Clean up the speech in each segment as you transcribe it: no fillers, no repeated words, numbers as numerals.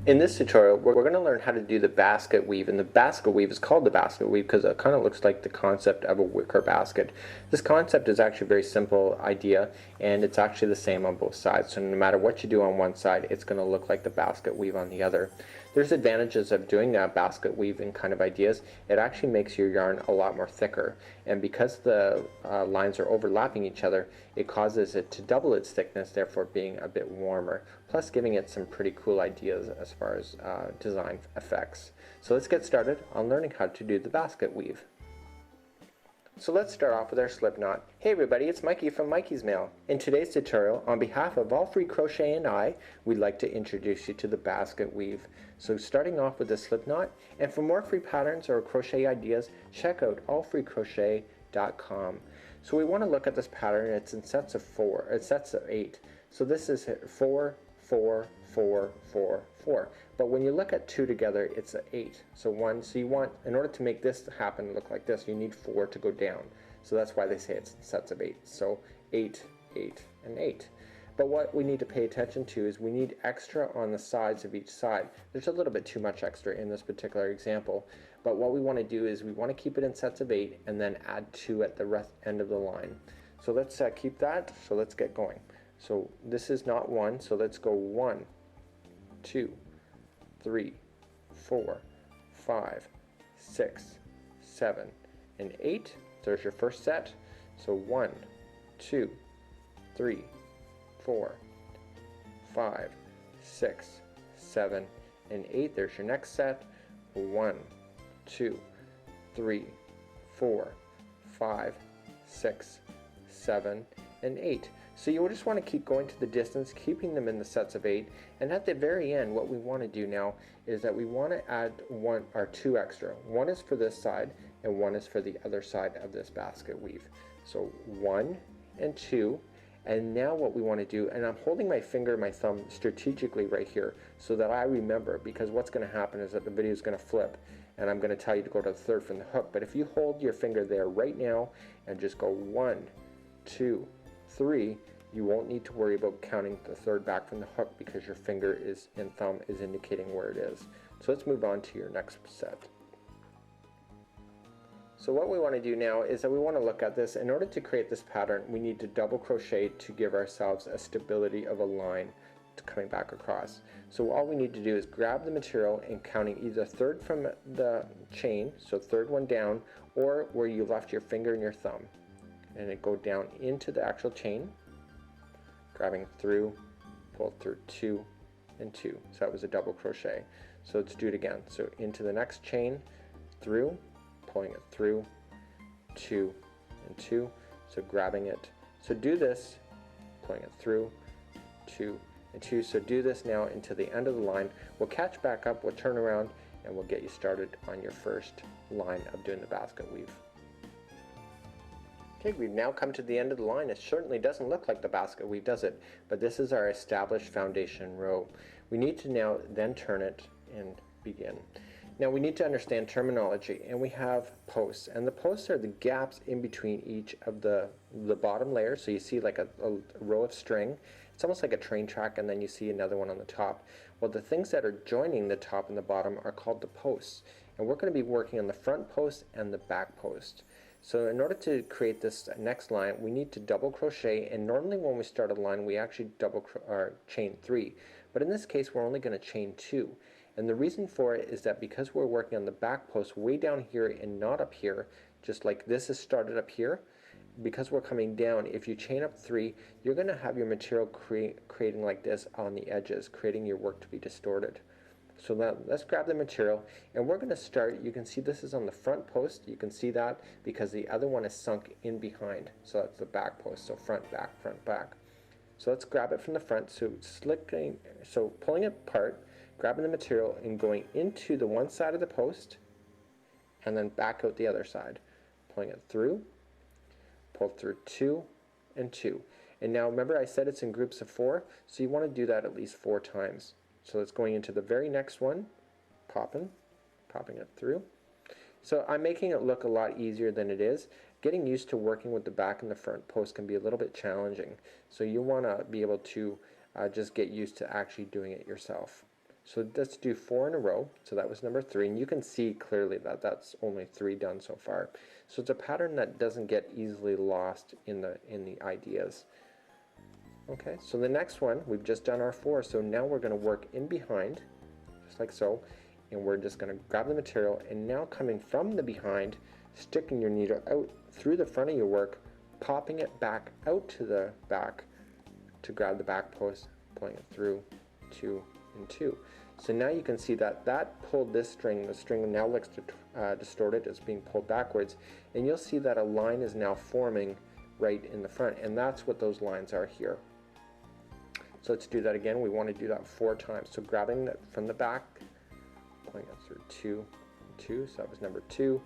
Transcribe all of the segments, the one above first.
In this tutorial, we're going to learn how to do the basket weave, and the basket weave is called the basket weave because it kind of looks like the concept of a wicker basket. This concept is actually a very simple idea, and it's actually the same on both sides. So no matter what you do on one side, it's going to look like the basket weave on the other. There's advantages of doing that basket weaving kind of ideas. It actually makes your yarn a lot more thicker, and because the lines are overlapping each other, it causes it to double its thickness, therefore being a bit warmer, plus giving it some pretty cool ideas as far as design effects. So let's get started on learning how to do the basket weave. So let's start off with our slip knot. Hey everybody, it's Mikey from Mikeyssmail. In today's tutorial, on behalf of AllFreeCrochet and I, we'd like to introduce you to the basket weave. So starting off with the slip knot, and for more free patterns or crochet ideas, check out allfreecrochet.com. So we want to look at this pattern. It's in sets of 8. So this is 4, 4, 4, 4, 4. But when you look at 2 together, it's an 8. So you want, in order to make this happen look like this, you need 4 to go down. So that's why they say it's in sets of 8. So 8, 8, and 8. But what we need to pay attention to is we need extra on the sides of each side. There's a little bit too much extra in this particular example, but what we want to do is we want to keep it in sets of 8 and then add 2 at the end of the line. So let's keep that. So let's get going. So this is not 1, so let's go 1, 2, 3, 4, 5, 6, 7, and 8. There's your first set. So 1, 2, 3, 4, 5, 6, 7, and 8. There's your next set. 1, 2, 3, 4, 5, 6, 7, and 8. So you just want to keep going to the distance, keeping them in the sets of 8, and at the very end what we want to do now is that we want to add 1 or 2 extra. One is for this side and one is for the other side of this basket weave. So 1 and 2, and now what we want to do, and I'm holding my finger and my thumb strategically right here so that I remember, because what's going to happen is that the video is going to flip and I'm going to tell you to go to the third from the hook. But if you hold your finger there right now and just go 1, 2, 3, you won't need to worry about counting the third back from the hook because your finger and thumb is indicating where it is. So let's move on to your next set. So what we want to do now is that we want to look at this. In order to create this pattern, we need to double crochet to give ourselves a stability of a line coming back across. So all we need to do is grab the material and counting either third from the chain, so third one down, or where you left your finger and your thumb, and it go down into the actual chain, grabbing through, pull through 2 and 2. So that was a double crochet. So let's do it again. So into the next chain, through, pulling it through, 2 and 2. So grabbing it. So do this, pulling it through, 2 and 2. So do this now into the end of the line. We'll catch back up, we'll turn around, and we'll get you started on your first line of doing the basket weave. Okay, we've now come to the end of the line. It certainly doesn't look like the basket weave, does it? But this is our established foundation row. We need to now then turn it and begin. Now we need to understand terminology, and we have posts, and the posts are the gaps in between each of the bottom layers. So you see like a row of string. It's almost like a train track, and then you see another one on the top. Well, the things that are joining the top and the bottom are called the posts, and we're going to be working on the front post and the back post. So in order to create this next line, we need to double crochet, and normally when we start a line we actually chain 3, but in this case we're only going to chain 2. And the reason for it is that because we're working on the back post way down here and not up here, just like this is started up here, because we're coming down, if you chain up 3, you're going to have your material creating like this on the edges, creating your work to be distorted. So now let's grab the material, and we're going to start. You can see this is on the front post. You can see that because the other one is sunk in behind. So that's the back post. So front, back, front, back. So let's grab it from the front. So pulling it apart, grabbing the material and going into the one side of the post and then back out the other side. Pulling it through, pull through 2 and 2. And now remember I said it's in groups of 4, so you want to do that at least 4 times. So it's going into the very next one, popping it through. So I'm making it look a lot easier than it is. Getting used to working with the back and the front post can be a little bit challenging. So you want to be able to just get used to actually doing it yourself. So let's do 4 in a row. So that was number 3, and you can see clearly that that's only 3 done so far. So it's a pattern that doesn't get easily lost in the ideas. Okay, so the next one, we've just done our 4, so now we're going to work in behind, just like so, and we're just going to grab the material, and now coming from the behind, sticking your needle out through the front of your work, popping it back out to the back to grab the back post, pulling it through 2 and 2. So now you can see that that pulled this string. The string now looks distorted, it's being pulled backwards, and you'll see that a line is now forming right in the front, and that's what those lines are here. So let's do that again. We want to do that 4 times. So grabbing that from the back, pulling it through 2 and 2, so that was number 2.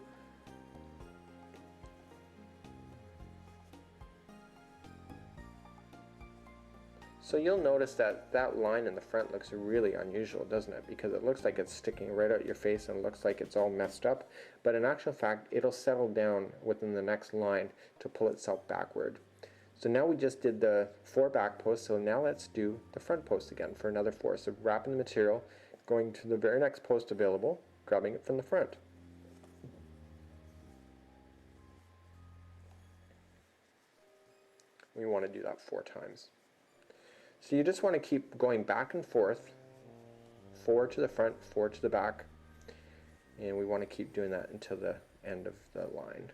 So you'll notice that that line in the front looks really unusual, doesn't it? Because it looks like it's sticking right out your face and looks like it's all messed up. But in actual fact, it'll settle down within the next line to pull itself backward. So now we just did the 4 back posts, so now let's do the front post again for another 4. So wrapping the material, going to the very next post available, grabbing it from the front. We want to do that 4 times. So you just want to keep going back and forth, 4 to the front, 4 to the back, and we want to keep doing that until the end of the line.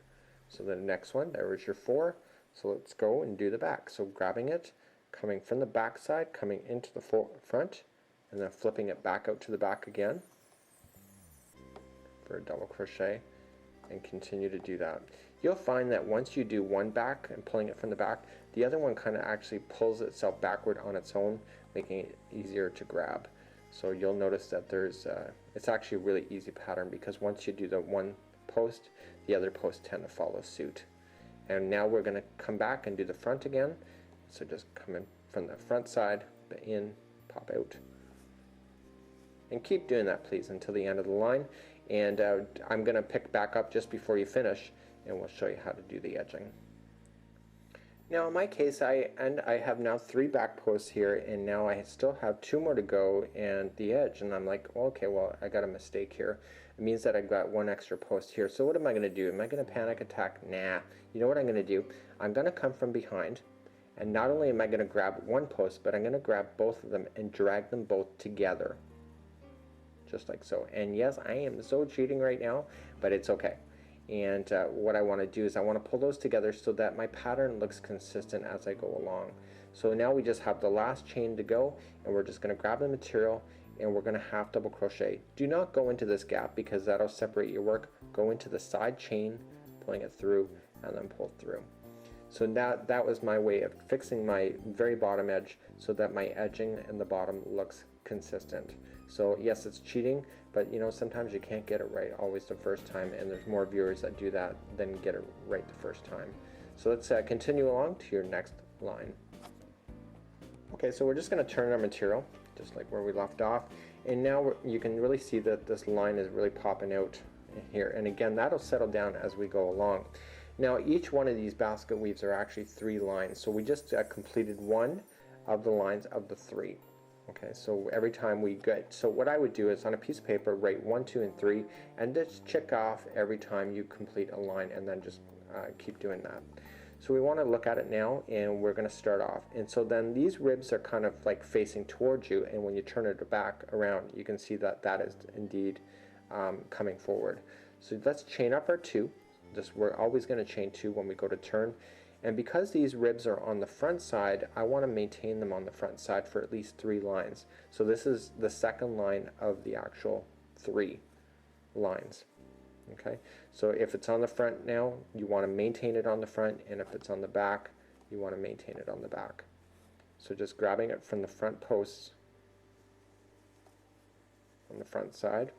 So the next one, there was your 4, so let's go and do the back. So grabbing it, coming from the back side, coming into the front, and then flipping it back out to the back again for a double crochet, and continue to do that. You'll find that once you do one back and pulling it from the back, the other one kind of actually pulls itself backward on its own, making it easier to grab. So you'll notice that it's actually a really easy pattern, because once you do the one post, the other posts tend to follow suit. And now we're going to come back and do the front again. So just come in from the front side, in, pop out. And keep doing that, please, until the end of the line. And I'm going to pick back up just before you finish, and we'll show you how to do the edging. Now in my case, I have now 3 back posts here, and now I still have 2 more to go and the edge, and I'm like, okay, well, I got a mistake here. It means that I got 1 extra post here. So what am I going to do? Am I going to panic attack? Nah. You know what I'm going to do? I'm going to come from behind, and not only am I going to grab 1 post, but I'm going to grab both of them and drag them both together. Just like so. And yes, I am so cheating right now, but it's okay. And what I want to do is I want to pull those together so that my pattern looks consistent as I go along. So now we just have the last chain to go, and we're just going to grab the material, and we're going to half double crochet. Do not go into this gap, because that'll separate your work. Go into the side chain, pulling it through, and then pull through. So that was my way of fixing my very bottom edge so that my edging in the bottom looks consistent. So yes, it's cheating, but you know, sometimes you can't get it right always the first time, and there's more viewers that do that than get it right the first time. So let's continue along to your next line. Okay, so we're just going to turn our material just like where we left off, and now you can really see that this line is really popping out here, and again, that'll settle down as we go along. Now each one of these basket weaves are actually 3 lines, so we just completed 1 of the lines of the 3. Okay, so every time we get, so what I would do is on a piece of paper write 1, 2, and 3, and just check off every time you complete a line, and then just keep doing that. So we want to look at it now, and we're going to start off. And so then these ribs are kind of like facing towards you, and when you turn it back around, you can see that that is indeed coming forward. So let's chain up our 2. We're always going to chain 2 when we go to turn. And because these ribs are on the front side, I want to maintain them on the front side for at least 3 lines. So this is the second line of the actual 3 lines. Okay, so if it's on the front now, you want to maintain it on the front, and if it's on the back, you want to maintain it on the back. So just grabbing it from the front posts on the front side,